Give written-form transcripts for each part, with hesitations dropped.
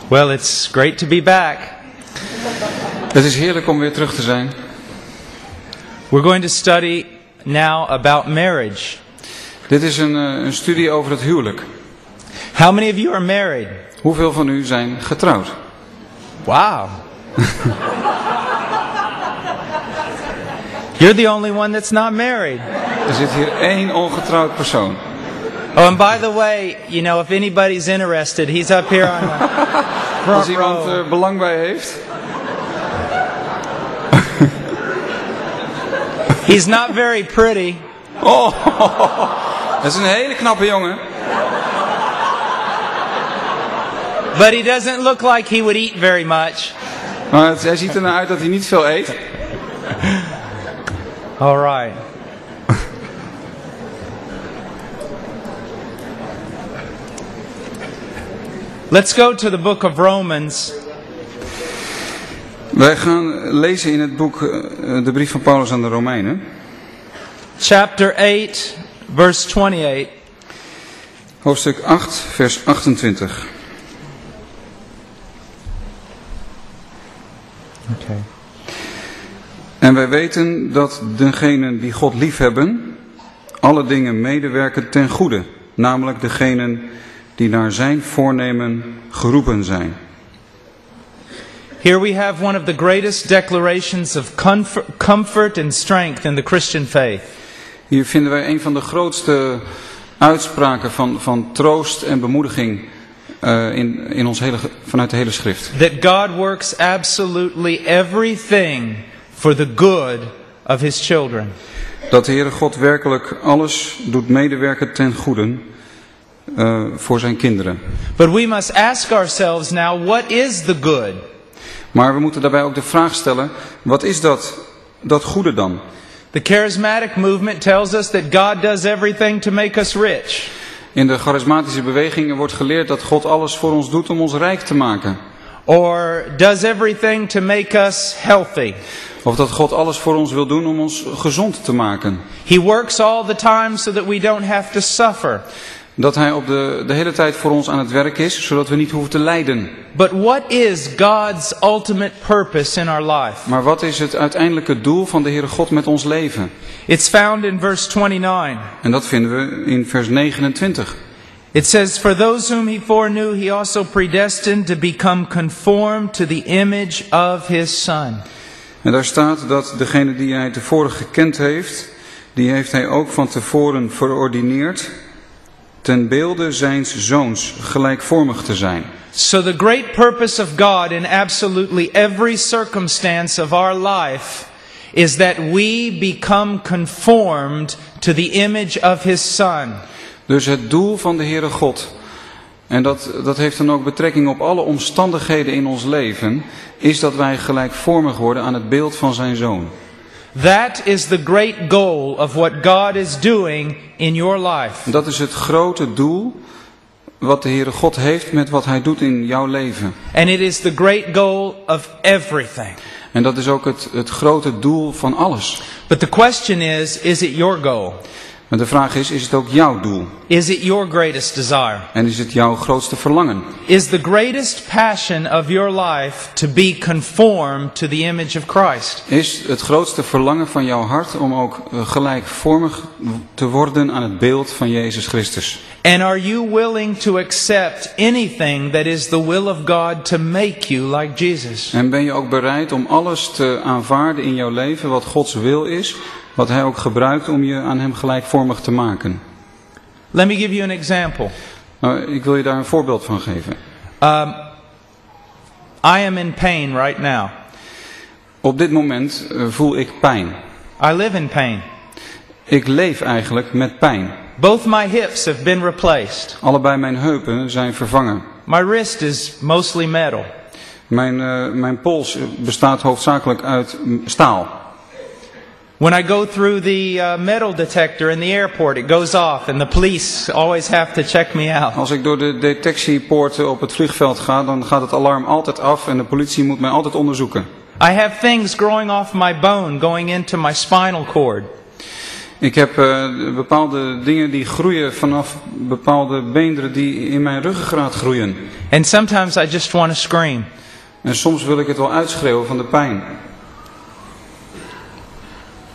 Well, it's great to be back. Het is heerlijk om weer terug te zijn. We're going to study now about marriage. Dit is een studie over het huwelijk. How many of you are married? Hoeveel van u zijn getrouwd? Wow. You're the only one that's not married. Er zit hier één ongetrouwd persoon. Oh, and by the way, you know, if anybody's interested, he's up here on the front Als iemand row. er belang bij heeft. He's not very pretty. Oh, dat is een hele knappe jongen. But he doesn't look like he would eat very much. Maar hij ziet er naar uit dat hij niet veel eet. All right. Let's go to the book of Romans. Wij gaan lezen in het boek, de brief van Paulus aan de Romeinen. Chapter 8, verse 28. Hoofdstuk 8, vers 28. Okay. En wij weten dat degenen die God liefhebben, alle dingen medewerken ten goede. Namelijk degenen die naar zijn voornemen geroepen zijn. Here we have one of the greatest declarations of comfort and strength in the Christian faith. Hier vinden wij een van de grootste uitspraken van troost en bemoediging in ons vanuit de hele schrift. That God works absolutely everything for the good of His children. Dat de Heere God werkelijk alles doet medewerken ten goede voor zijn kinderen. But we must ask ourselves now, what is the good? Maar we moeten daarbij ook de vraag stellen, wat is dat goede dan? The charismatic movement tells us that God does everything to make us rich. In de charismatische bewegingen wordt geleerd dat God alles voor ons doet om ons rijk te maken. Or does everything to make us healthy. Of dat God alles voor ons wil doen om ons gezond te maken. He works all the time so that we don't have to suffer. Dat hij op de hele tijd voor ons aan het werk is, zodat we niet hoeven te lijden. But what is God's ultimate purpose in our life? Maar wat is het uiteindelijke doel van de Heere God met ons leven? It's found in verse 29. En dat vinden we in vers 29. It says, "For those whom he foreknew, he also predestined to become conformed to the image of his Son." En daar staat dat degene die hij tevoren gekend heeft, die heeft hij ook van tevoren verordineerd ten beelde zijns zoons gelijkvormig te zijn. So the great purpose of God in absolutely every circumstance of our life is that we become conformed to the image of His Son. Dus het doel van de Heere God, en dat heeft dan ook betrekking op alle omstandigheden in ons leven, is dat wij gelijkvormig worden aan het beeld van zijn Zoon. That is the great goal of what God is doing in your life. Dat is het grote doel wat de Heere God heeft met wat hij doet in jouw leven. And it is the great goal of everything. En dat is ook het grote doel van alles. But the question is it your goal? Maar de vraag is het ook jouw doel? Is it your greatest desire? En is het jouw grootste verlangen? Is the greatest passion of your life to be conformed to the image of Christ? Is het grootste verlangen van jouw hart om ook gelijkvormig te worden aan het beeld van Jezus Christus? And are you willing to accept anything that is the will of God to make you like Jesus? En ben je ook bereid om alles te aanvaarden in jouw leven wat Gods wil is, wat hij ook gebruikt om je aan hem gelijkvormig te maken? Let me give you an example. Nou, ik wil je daar een voorbeeld van geven. I am in pain right now. Op dit moment voel ik pijn. I live in pain. Ik leef eigenlijk met pijn. Both my hips have been replaced. Allebei mijn heupen zijn vervangen. My wrist is mostly metal. Mijn pols bestaat hoofdzakelijk uit staal. When I go through the metal detector in the airport, it goes off and the police always have to check me out. Als ik door de detectiepoorten op het vliegveld ga, dan gaat het alarm altijd af en de politie moet mij altijd onderzoeken. I have things growing off my bone going into my spinal cord. Ik heb bepaalde dingen die groeien vanaf bepaalde beenderen die in mijn ruggengraat groeien. And sometimes I just want to scream. En soms wil ik het wel uitschreeuwen van de pijn.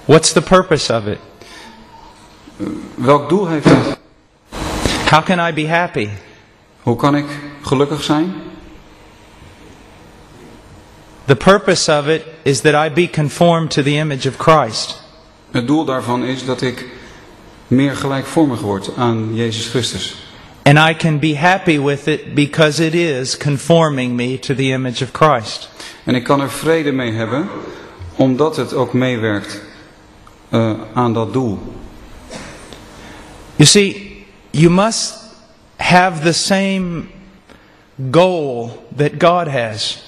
What's the purpose of it? Welk doel heeft het? How can I be happy? Hoe kan ik gelukkig zijn? The purpose of it is that I be conformed to the image of Christ. Het doel daarvan is dat ik meer gelijkvormig word aan Jezus Christus. And I can be happy with it because it is conforming me to the image of Christ. En ik kan er vrede mee hebben, omdat het ook meewerkt aan dat doel. You see, you must have the same goal that God has.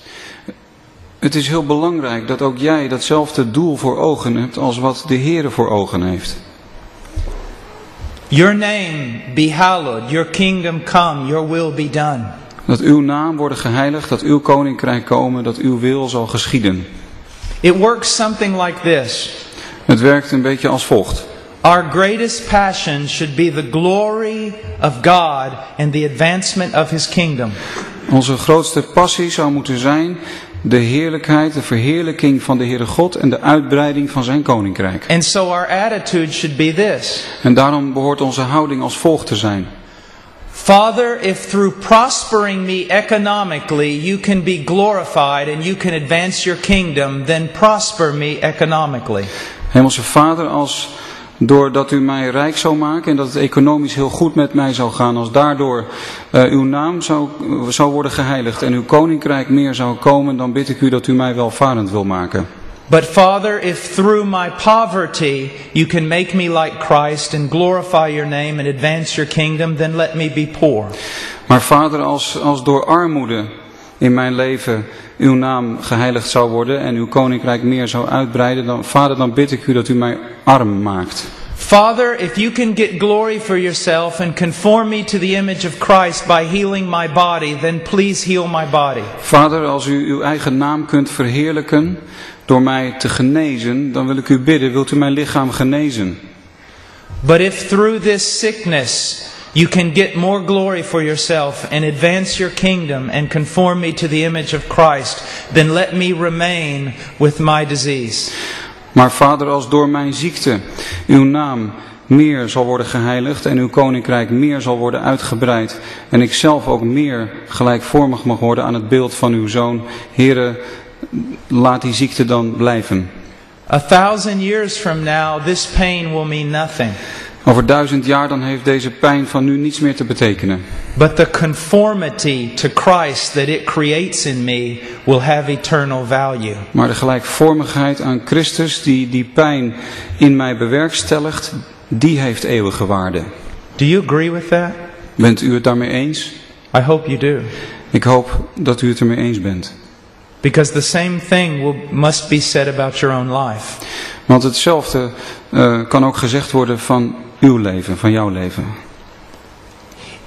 Het is heel belangrijk dat ook jij datzelfde doel voor ogen hebt als wat de Heere voor ogen heeft. Your name be hallowed, your kingdom come, your will be done. Dat uw naam worden geheiligd, dat uw koninkrijk komen, dat uw wil zal geschieden. It works something like this. Het werkt een beetje als volgt. Our greatest passion should be the glory of God and the advancement of His kingdom. Onze grootste passie zou moeten zijn de heerlijkheid, de verheerlijking van de Heere God en de uitbreiding van zijn koninkrijk. And so our attitude should be this. En daarom behoort onze houding als volgt te zijn. Father, if through prospering me economically you can be glorified and you can advance your kingdom, then prosper me economically. Hemelse Vader, als doordat u mij rijk zou maken en dat het economisch heel goed met mij zou gaan, als daardoor uw naam zou worden geheiligd en uw koninkrijk meer zou komen, dan bid ik u dat u mij welvarend wil maken. But Father, if through my poverty you can make me like Christ and glorify your name and advance your kingdom, then let me be poor. Maar Vader, als door armoede in mijn leven uw naam geheiligd zou worden en uw koninkrijk meer zou uitbreiden, dan bid ik u dat u mij arm maakt. Father, if you can get glory for yourself and conform me to the image of Christ by healing my body, then please heal my body. Vader, als u uw eigen naam kunt verheerlijken door mij te genezen, dan wil ik u bidden, wilt u mijn lichaam genezen. But if through this sickness you can get more glory for yourself and advance your kingdom and conform me to the image of Christ, then let me remain with my disease. Maar Vader, als door mijn ziekte uw naam meer zal worden geheiligd en uw koninkrijk meer zal worden uitgebreid en ik zelf ook meer gelijkvormig mag worden aan het beeld van uw Zoon, Heere, laat die ziekte dan blijven. 1,000 years from now, this pain will mean nothing. Over 1000 jaar dan heeft deze pijn van nu niets meer te betekenen. But the conformity to Christ that it creates in me will have eternal value. Maar de gelijkvormigheid aan Christus die pijn in mij bewerkstelligt, die heeft eeuwige waarde. Do you agree with that? Bent u het daarmee eens? I hope you do. Ik hoop dat u het ermee eens bent. Because the same thing must be said about your own life. Want hetzelfde kan ook gezegd worden van uw leven, van jouw leven.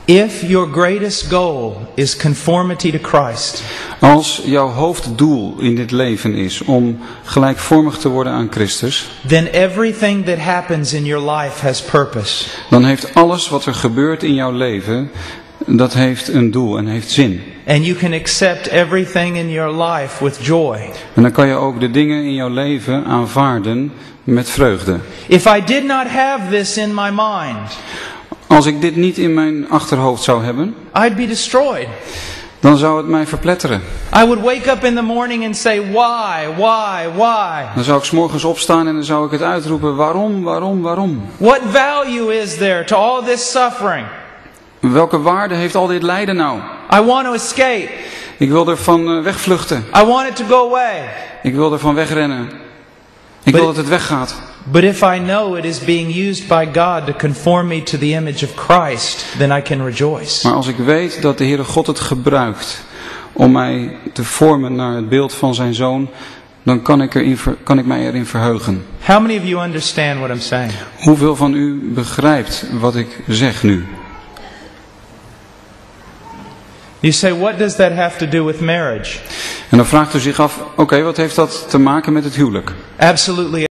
If your greatest goal is conformity to Christ, als jouw hoofddoel in dit leven is om gelijkvormig te worden aan Christus, then everything that happens in your life has purpose. Dan heeft alles wat er gebeurt in jouw leven, dat heeft een doel en heeft zin. And you can accept everything in your life with joy. En dan kan je ook de dingen in jouw leven aanvaarden met vreugde. If I did not have this in my mind, als ik dit niet in mijn achterhoofd zou hebben, I'd be destroyed. Dan zou het mij verpletteren. I would wake up in the morning and say, why? Dan zou ik 's morgens opstaan en dan zou ik het uitroepen, waarom? What value is there to all this suffering? Welke waarde heeft al dit lijden nou? I want to escape. Ik wil ervan wegvluchten. I want it to go away. Ik wil ervan wegrennen. Ik wil dat het weggaat. But if I know it is being used by God to conform me to the image of Christ, then I can rejoice. Maar als ik weet dat de Heere God het gebruikt om mij te vormen naar het beeld van zijn Zoon, dan kan ik mij erin verheugen. How many of you understand what I'm saying? Hoeveel van u begrijpt wat ik zeg nu? You say, what does that have to do with marriage? En dan vraagt u zich af, oké, wat heeft dat te maken met het huwelijk? Absolutely